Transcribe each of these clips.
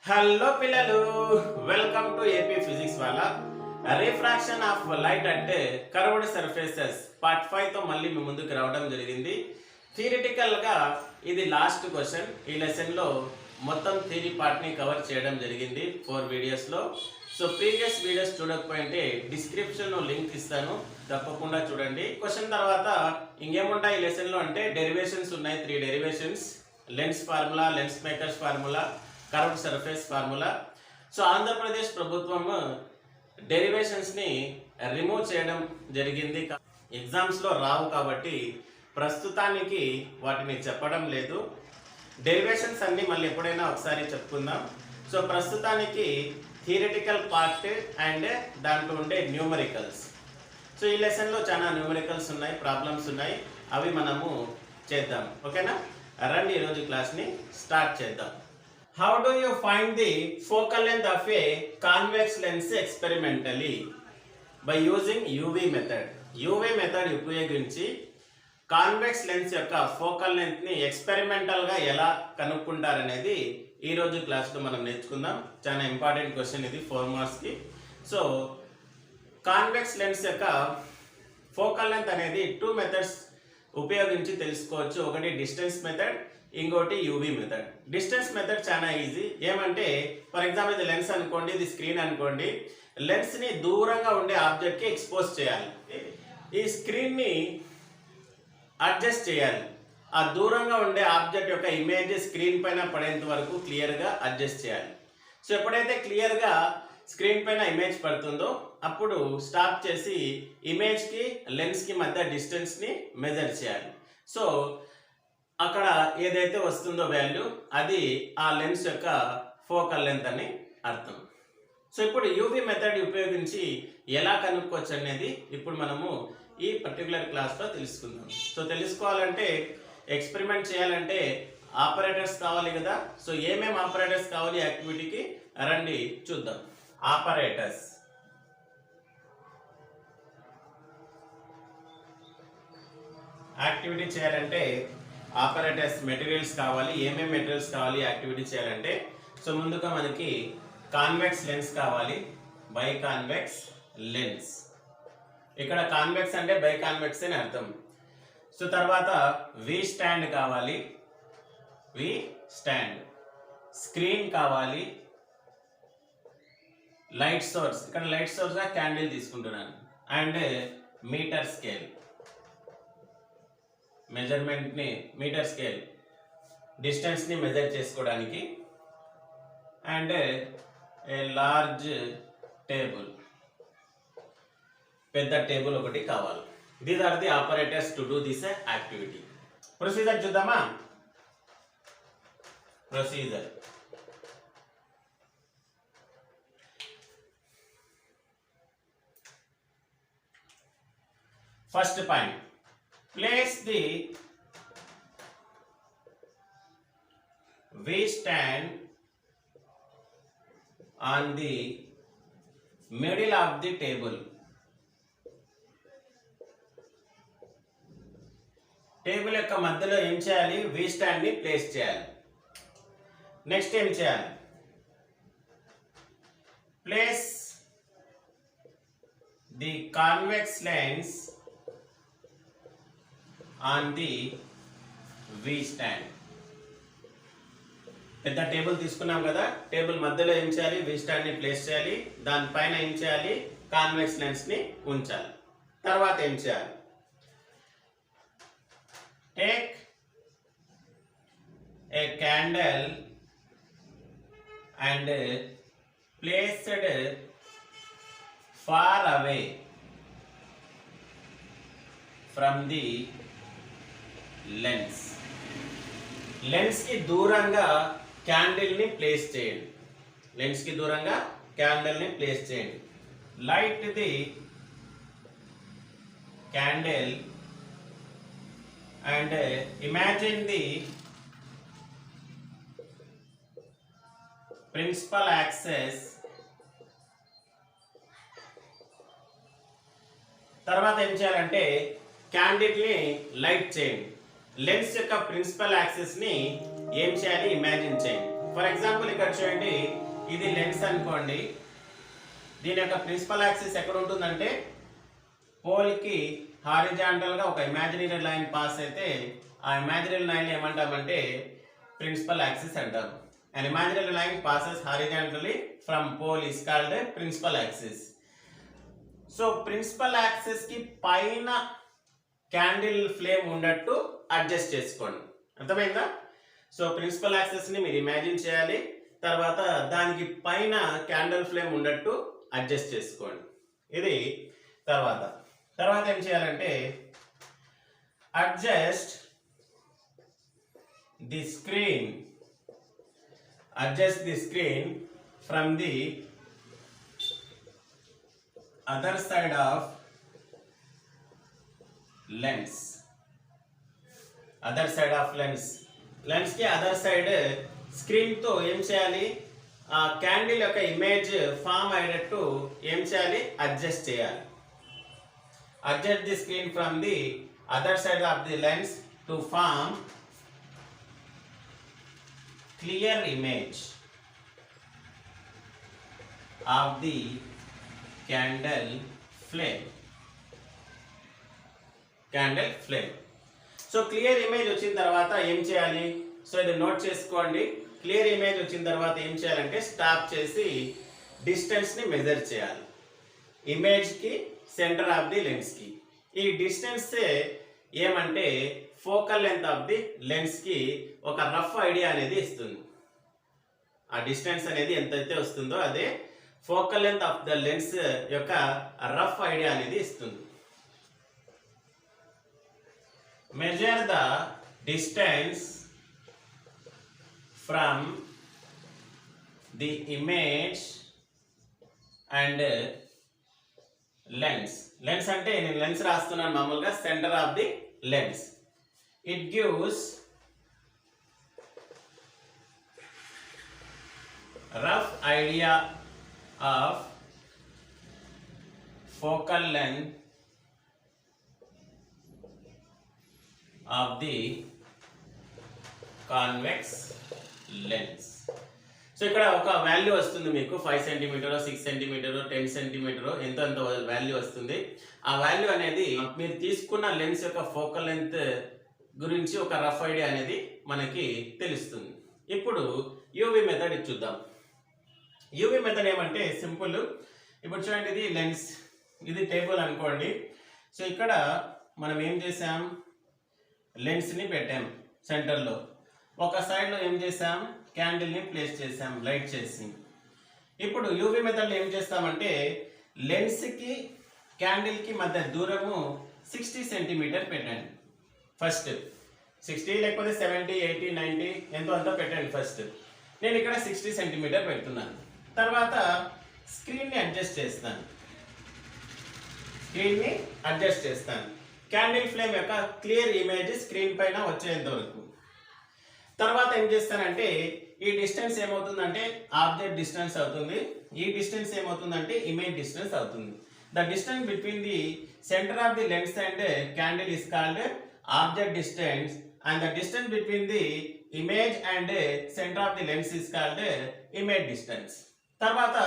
Hello పిల్లలు, welcome to AP physics వాళ్ళ refraction of light అంటే కర్వ్డ్ సర్ఫేసెస్ పార్ట్ 5 తో మళ్ళీ మీ ముందుకు రావడం జరిగింది. థియరిటికల్ గా ఇది లాస్ట్ క్వశ్చన్. ఈ లెసన్ లో మొత్తం థియరీ పార్ట్ ని కవర్ చేయడం జరిగింది 4 వీడియోస్ లో. సో ప్రీవియస్ వీడియోస్ చూడకపోయింటే డిస్క్రిప్షన్ లో లింక్ ఇస్తాను, తప్పకుండా చూడండి. క్వశ్చన్ తర్వాత ఇంకేముంటాయి ఈ లెసన్ లో అంటే డెరివేషన్స్ ఉన్నాయి, 3 derivations: lens formula, lens makers formula, curved surface formula. So Andhra Pradesh ప్రభుత్వం డెరివేషన్స్ ని రిమూవ్ చేయడం జరిగింది. ఎగ్జామ్స్ లో రావు కాబట్టి ప్రస్తుతానికి వాటిని చెప్పడం లేదు. డెరివేషన్స్ అన్ని మళ్ళీ ఎప్పుడైనా ఒకసారి చెప్పుకుందాం. సో ప్రస్తుతానికి థియరిటికల్ పార్ట్ అండ్ దాంట్లో ఉండే న్యూమరికల్స్. సో ఈ లెసన్లో చాలా న్యూమరికల్స్ ఉన్నాయి, ప్రాబ్లమ్స్ ఉన్నాయి, అవి మనము చేద్దాం. ఓకేనా? రండి ఈరోజు క్లాస్ని స్టార్ట్ చేద్దాం. How do you find the focal length of a convex lens experimentally? By using UV method. UV method ఉపయోగించి కాన్వెక్స్ లెన్స్ యొక్క ఫోకల్ లెంత్ ని ఎక్స్పెరిమెంటల్ గా ఎలా కనుక్కుంటారనేది ఈ రోజు క్లాస్ లో మనం నేర్చుకుందాం. చాలా ఇంపార్టెంట్ క్వశ్చన్ ఇది, 4 మార్క్స్ కి. సో కాన్వెక్స్ లెన్స్ యొక్క ఫోకల్ లెంత్ అనేది 2 మెథడ్స్ ఉపయోగించి తెలుసుకోవచ్చు. ఒకటి డిస్టెన్స్ మెథడ్, ఇంకోటి యూవీ మెథడ్. డిస్టెన్స్ మెథడ్ చాలా ఈజీ. ఏమంటే ఫర్ ఎగ్జాంపుల్ ఇది లెన్స్ అనుకోండి, ఇది స్క్రీన్ అనుకోండి. లెన్స్ ని దూరంగా ఉండే ఆబ్జెక్ట్ కి ఎక్స్పోజ్ చేయాలి, ఈ స్క్రీన్ ని అడ్జస్ట్ చేయాలి. ఆ దూరంగా ఉండే ఆబ్జెక్ట్ యొక్క ఇమేజ్ స్క్రీన్ పైన పడేంత వరకు క్లియర్ గా అడ్జస్ట్ చేయాలి. సో ఎప్పుడైతే క్లియర్ గా స్క్రీన్ పైన ఇమేజ్ పడుతుందో అప్పుడు స్టాప్ చేసి ఇమేజ్ కి లెన్స్ కి మధ్య డిస్టెన్స్ ని మెజర్ చేయాలి. సో అక్కడ ఏదైతే వస్తుందో వాల్యూ అది ఆ లెన్స్ యొక్క ఫోకల్ లెంత్ అని అర్థం. సో ఇప్పుడు యూవీ మెథడ్ ఉపయోగించి ఎలా కనుక్కోవచ్చు అనేది ఇప్పుడు మనము ఈ పర్టికులర్ క్లాస్లో తెలుసుకుందాం. సో తెలుసుకోవాలంటే, ఎక్స్పెరిమెంట్ చేయాలంటే ఆపరేటర్స్ కావాలి కదా. సో ఏమేమి ఆపరేటర్స్ కావాలి యాక్టివిటీకి రండి చూద్దాం. ఆపరేటర్స్. యాక్టివిటీ చేయాలంటే ఆపరేటర్స్ మెటీరియల్స్ కావాలి. ఏమేమి మెటీరియల్స్ కావాలి యాక్టివిటీ చేయాలంటే? సో ముందుగా మనకి కాన్వెక్స్ లెన్స్ కావాలి, బై కాన్వెక్స్ లెన్స్. ఇక్కడ కాన్వెక్స్ అంటే బై కాన్వెక్స్ అని అర్థం. సో తర్వాత వి స్టాండ్ కావాలి, వి స్టాండ్. స్క్రీన్ కావాలి, లైట్ సోర్స్, ఇక్కడ లైట్ సోర్స్ గా క్యాండిల్ తీసుకుంటున్నాను, అండ్ మీటర్ స్కేల్. మెజర్మెంట్ ని మీటర్ స్కేల్, డిస్టెన్స్ ని మెజర్ చేసుకోవడానికి, అండ్ ఏ లార్జ్ టేబుల్, పెద్ద టేబుల్ ఒకటి కావాలి. These are the operators to do this activity. Procedure చూద్దామా? Procedure. First point, place the V stand on the middle of the table. Table యొక్క మధ్యలో ఏం చేయాలి? V స్టాండ్ ని ప్లేస్ చేయాలి. నెక్స్ట్ ఏం చేయాలి? Place the convex lens on the V stand. పెద్ద టేబుల్ తీసుకున్నాం కదా, టేబుల్ మధ్యలో ఏం చేయాలి? V స్టాండ్ ని ప్లేస్ చేయాలి. దానిపైన ఏం చేయాలి? కాన్వెక్స్ లెన్స్ ని ఉంచాలి. తర్వాత ఏం చేయాలి? Take a candle and placed far away from the lens. Lens కి దూరంగా క్యాండిల్ ని ప్లేస్ చేయండి. లెన్స్ కి దూరంగా క్యాండిల్ ని ప్లేస్ చేయండి. Light the candle and imagine the principal axis. తర్వాత ఏం చేయాలంటే క్యాండిల్ ని లైట్ చేయండి. లెన్స్ యొక్క ప్రిన్సిపల్ యాక్సిస్ ని ఏం చేయాలి? ఇమాజిన్ చేయండి. ఫర్ ఎగ్జాంపుల్ ఇక్కడ చూడండి, ఇది లెన్స్ అనుకోండి. దీని యొక్క ప్రిన్సిపల్ యాక్సిస్ ఎక్కడ ఉంటుందంటే పోల్ కి హారిజాంటల్ గా ఒక ఇమాజినరీ లైన్ పాస్ అయితే ఆ ఇమాజినరీ లైన్ ఏమంటామంటే ప్రిన్సిపల్ యాక్సిస్ అంటారు. An imaginary line passes horizontally from pole is called principal axis. So principal axis కి పైన క్యాండిల్ ఫ్లేమ్ ఉన్నట్టు అడ్జస్ట్ చేసుకోండి. అర్థమైందా? సో ప్రిన్సిపల్ యాక్సిస్ ని మీరు ఇమాజిన్ చేయాలి, తర్వాత దానికి పైన క్యాండిల్ ఫ్లేమ్ ఉన్నట్టు అడ్జస్ట్ చేసుకోండి. ఇది తర్వాత ఏం చేయాలంటే adjust the screen from the other side of lens. Lens కి అదర్ సైడ్ స్క్రీన్ తో ఏం చేయాలి, ఆ క్యాండిల్ యొక్క ఇమేజ్ ఫామ్ అయ్యేటట్టు ఏం చేయాలి, అడ్జస్ట్ చేయాలి. Adjust the screen from the other side of the lens to form clear image of the candle flame. సో క్లియర్ ఇమేజ్ వచ్చిన తర్వాత ఏం చేయాలి, సో ఇది నోట్ చేసుకోండి. క్లియర్ ఇమేజ్ వచ్చిన తర్వాత ఏం చేయాలంటే స్టాప్ చేసి డిస్టెన్స్ ని మెజర్ చేయాలి ఇమేజ్ కి సెంటర్ ఆఫ్ ది లెన్స్ కి. ఈ డిస్టెన్స్ ఏమంటే focal length of the lens కి ఒక రఫ్ ఐడియా అనేది ఇస్తుంది. ఆ డిస్టెన్స్ అనేది ఎంతైతే వస్తుందో అదే focal length of the lens యొక్క రఫ్ ఐడియా అనేది ఇస్తుంది. Measure the distance from the image and lens అంటే నేను లెన్స్ రాస్తున్నాను మామూలుగా, centre of the lens. It gives rough idea of focal length of the convex lens. So ఇక్కడ ఒక value వస్తుంది మీకు 5 సెంటీమీటర్ 6 సెంటీమీటర్ 10 సెంటీమీటర్ ఎంతో వాల్యూ వస్తుంది. ఆ వాల్యూ అనేది మీరు తీసుకున్న లెన్స్ యొక్క ఫోకల్ లెంత్ గురించి ఒక రఫ్ ఐడియా అనేది మనకి తెలుస్తుంది. ఇప్పుడు యూవి మెథడ్ చూద్దాం. యూవి మెథడ్ ఏమంటే సింపుల్. ఇప్పుడు చూడండి, ఇది లెన్స్, ఇది టేబుల్ అనుకోండి. సో ఇక్కడ మనం ఏం చేసాం, లెన్స్ ని పెట్టాం సెంటర్లో. ఒక సైడ్లో ఏం చేసాం, క్యాండిల్ ని ప్లేస్ చేసాం లైట్ చేసి. ఇప్పుడు యూవి మెథడ్లో ఏం చేస్తామంటే లెన్స్ కి క్యాండిల్ కి మధ్య దూరము 60 సెంటీమీటర్ పెట్టండి. ఫస్ట్ 60 లేకపోతే 70 80 90 ఎంతో అంతా పెట్టండి. ఫస్ట్ నేను ఇక్కడ 60 సెంటీమీటర్ పెడుతున్నాను. తర్వాత స్క్రీన్ని అడ్జస్ట్ చేస్తాను. క్యాండిల్ ఫ్లేమ్ యొక్క క్లియర్ ఇమేజ్ స్క్రీన్ పైన వచ్చేంత వరకు. తర్వాత ఏం చేస్తానంటే ఈ డిస్టెన్స్ ఏమవుతుందంటే ఆబ్జెక్ట్ డిస్టెన్స్ అవుతుంది, ఈ డిస్టెన్స్ ఏమవుతుందంటే ఇమేజ్ డిస్టెన్స్ అవుతుంది. The distance between the centre of the lens and candle is called object distance, and the distance between the image and center of the lens is called image distance. తర్వాత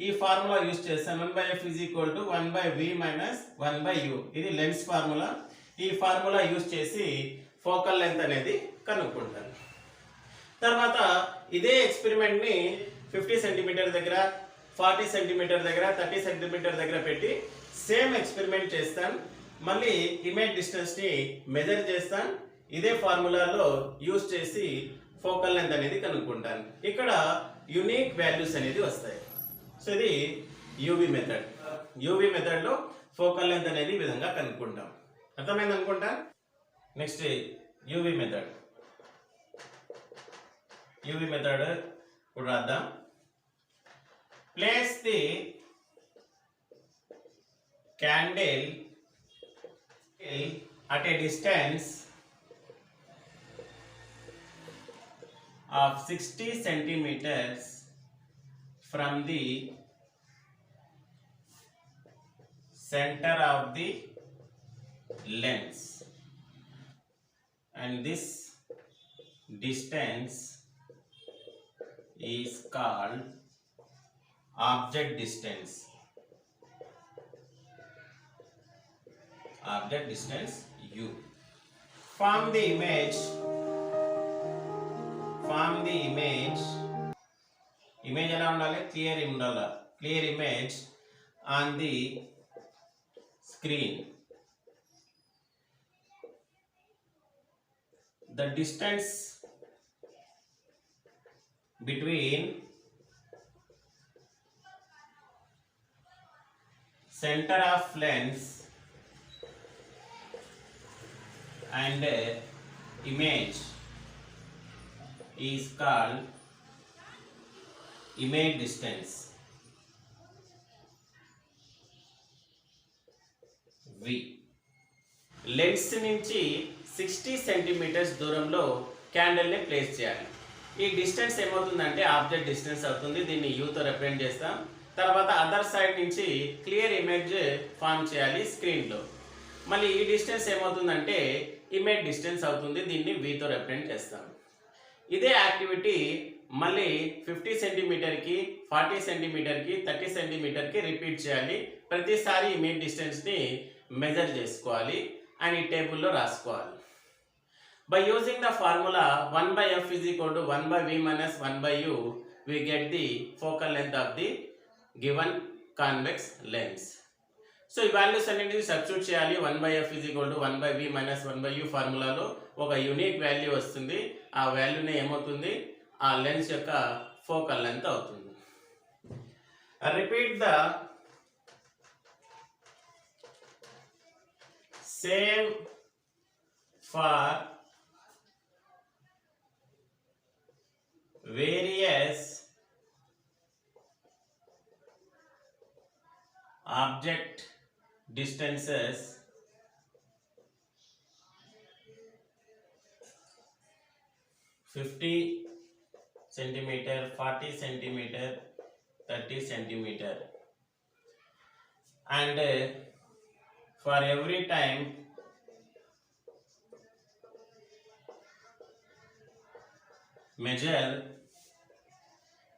ఈ formula use చేస్తాం, 1/f is equal to 1/v minus 1/u. ఇది lens formula. ఈ formula use చేసి focal length అనేది కనుక్కుంటాను. తర్వాత ఇదే experiment ని 50 సెంటీమీటర్ దగ్గర 40 సెంటీమీటర్ దగ్గర 30 సెంటీమీటర్ దగ్గర పెట్టి సేమ్ ఎక్స్పెరిమెంట్ చేస్తాను. మళ్ళీ ఇమేజ్ డిస్టెన్స్ ని మెజర్ చేస్తాను. ఇదే ఫార్ములాలో యూస్ చేసి ఫోకల్ లెంత్ అనేది కనుక్కుంటాను. ఇక్కడ యూనిక్ వాల్యూస్ అనేది వస్తాయి. సో ఇది యూవి మెథడ్. యూవి మెథడ్ లో ఫోకల్ లెంత్ అనేది ఈ విధంగా కనుక్కుంటాం. అర్థమైంది అనుకుంటా. Next UV method. UV method ఇప్పుడు రాద్దాం. Place the candle at a distance of 60 centimeters from the center of the lens, and this distance is called object distance. Object distance u. Form the image. Image ఎలా ఉండాలి? Clear ఉండాలి. Clear image on the screen. The distance between center of lens and image is called image distance V. Lens నుంచి 60 centimetres దూరంలో క్యాండిల్ని place చేయాలి. ఈ distance ఏమవుతుందంటే object distance అవుతుంది. దీన్ని యూతో రిప్రజెంట్ చేస్తాం. తర్వాత అదర్ సైడ్ నుంచి క్లియర్ ఇమేజ్ ఫామ్ చేయాలి స్క్రీన్లో. మళ్ళీ ఈ డిస్టెన్స్ ఏమవుతుందంటే ఇమేజ్ డిస్టెన్స్ అవుతుంది. దీన్ని వీతో రిప్రజెంట్ చేస్తాం. ఇదే యాక్టివిటీ మళ్ళీ 50 సెంటీమీటర్కి, 40 సెంటీమీటర్కి, 30 సెంటీమీటర్కి రిపీట్ చేయాలి. ప్రతిసారి ఇమేజ్ డిస్టెన్స్ని మెజర్ చేసుకోవాలి అండ్ ఈ టేబుల్లో రాసుకోవాలి. By using the formula 1 by f is equal to 1 by v minus 1 by u, we get the focal length of the given convex lens. So ఈ వాల్యూస్ అన్నింటినీ substitute చేయాలి. 1 by f is equal to 1 by v minus 1 by u ఫార్ములాలో ఒక unique value వస్తుంది. ఆ వాల్యూనే ఏమవుతుంది? ఆ lens యొక్క focal length అవుతుంది. Repeat the same for various object distances (50 centimeter, 40 centimeter, 30 centimeter), and for every time measure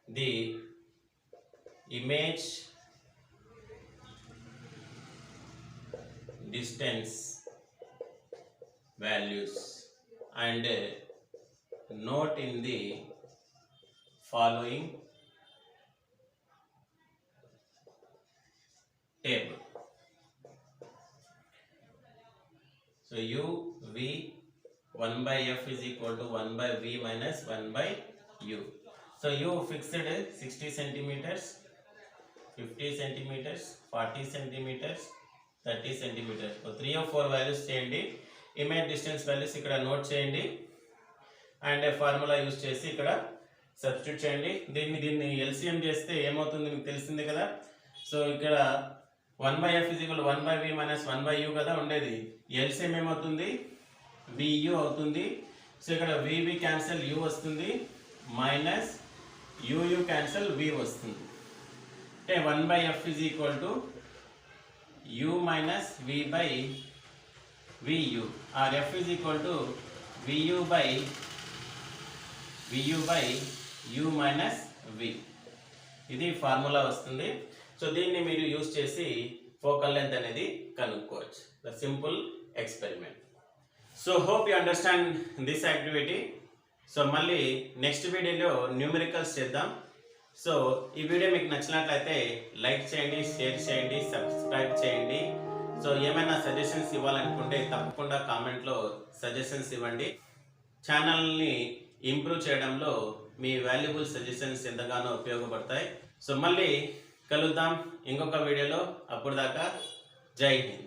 the image distance values and note in the following table. So u v 1 by f is equal to 1 by v minus 1 by u. So u fixed 60 centimeters, 50 centimeters, 40 centimeters, 30 centimeters. So 3 or 4 values చేయండి. Image distance values ఇక్కడ note చేయండి and formula use చేసి ఇక్కడ substitute చేయండి. దీన్ని LCM చేస్తే ఏమవుతుంది మీకు తెలిసిందే కదా. సో ఇక్కడ 1 by f is equal to 1 by v minus 1 by u కదా ఉండేది. ఎల్సిఎం ఏమవుతుంది? vu అవుతుంది. సో ఇక్కడ vv క్యాన్సిల్ u వస్తుంది మైనస్ uu క్యాన్సిల్ v వస్తుంది. అంటే 1 by f is equal to u minus v by vu or f is equal to vu by u minus v. ఇది formula వస్తుంది. So దీన్ని మీరు use చేసి focal length అనేది కనుక్కోవచ్చు. The simple experiment. So hope you understand this activity. So మళ్ళీ next వీడియోలో numericals చేద్దాం. సో ఈ వీడియో మీకు నచ్చినట్లయితే లైక్ చేయండి, షేర్ చేయండి, సబ్స్క్రైబ్ చేయండి. సో ఏమైనా సజెషన్స్ ఇవ్వాలనుకుంటే తప్పకుండా కామెంట్లో సజెషన్స్ ఇవ్వండి. ఛానల్ని ఇంప్రూవ్ చేయడంలో మీ వాల్యుబుల్ సజెషన్స్ ఎంతగానో ఉపయోగపడతాయి. సో మళ్ళీ కలుద్దాం ఇంకొక వీడియోలో. అప్పుడు దాకా జై హింద్.